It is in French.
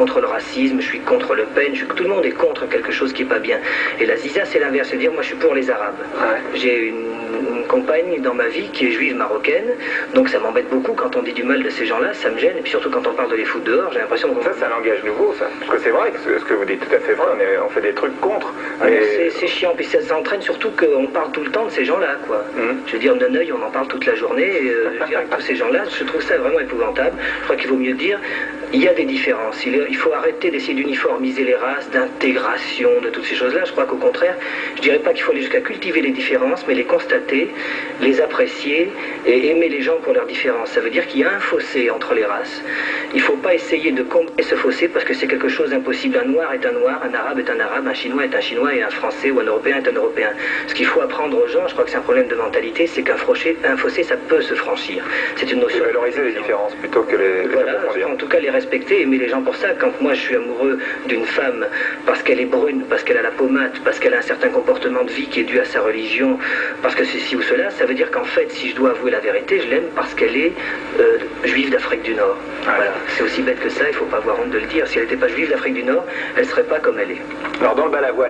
contre le racisme, je suis contre Le Pen, tout le monde est contre quelque chose qui n'est pas bien. Et la ziza, c'est l'inverse, c'est dire moi je suis pour les Arabes. Ouais. J'ai une compagne dans ma vie qui est juive marocaine, donc ça m'embête beaucoup quand on dit du mal de ces gens-là, ça me gêne, et puis surtout quand on parle de les foutre dehors, j'ai l'impression qu'on... Ça, c'est un langage nouveau, ça. Parce que c'est vrai, ce que vous dites tout à fait vrai, on fait des trucs contre. Mais... C'est chiant, puis ça entraîne surtout qu'on parle tout le temps de ces gens-là, quoi. Je veux dire, Neneuil, on en parle toute la journée, et, je veux dire, avec tous ces gens-là, je trouve ça vraiment épouvantable. Je crois qu'il vaut mieux dire, il y a des différences. Il faut arrêter d'essayer d'uniformiser les races, d'intégration, de toutes ces choses-là. Je crois qu'au contraire, je dirais pas qu'il faut aller jusqu'à cultiver les différences, mais les constater, les apprécier et aimer les gens pour leurs différences. Ça veut dire qu'il y a un fossé entre les races. Il ne faut pas essayer de combler ce fossé parce que c'est quelque chose d'impossible. Un noir est un noir, un arabe est un arabe, un chinois est un chinois et un français ou un européen est un européen. Ce qu'il faut apprendre aux gens, je crois que c'est un problème de mentalité, c'est qu'un fossé, ça peut se franchir. C'est une notion. Valoriser les différences plutôt que les voilà, en tout cas les respecter, aimer les gens pour ça. Quand moi je suis amoureux d'une femme parce qu'elle est brune, parce qu'elle a la peau mate, parce qu'elle a un certain comportement de vie qui est dû à sa religion, parce que ceci ou cela, ça veut dire qu'en fait, si je dois avouer la vérité, je l'aime parce qu'elle est juive d'Afrique du Nord. Ouais. Voilà. C'est aussi bête que ça, il ne faut pas avoir honte de le dire. Si elle n'était pas juive d'Afrique du Nord, elle ne serait pas comme elle est. Alors dans le Balavoine,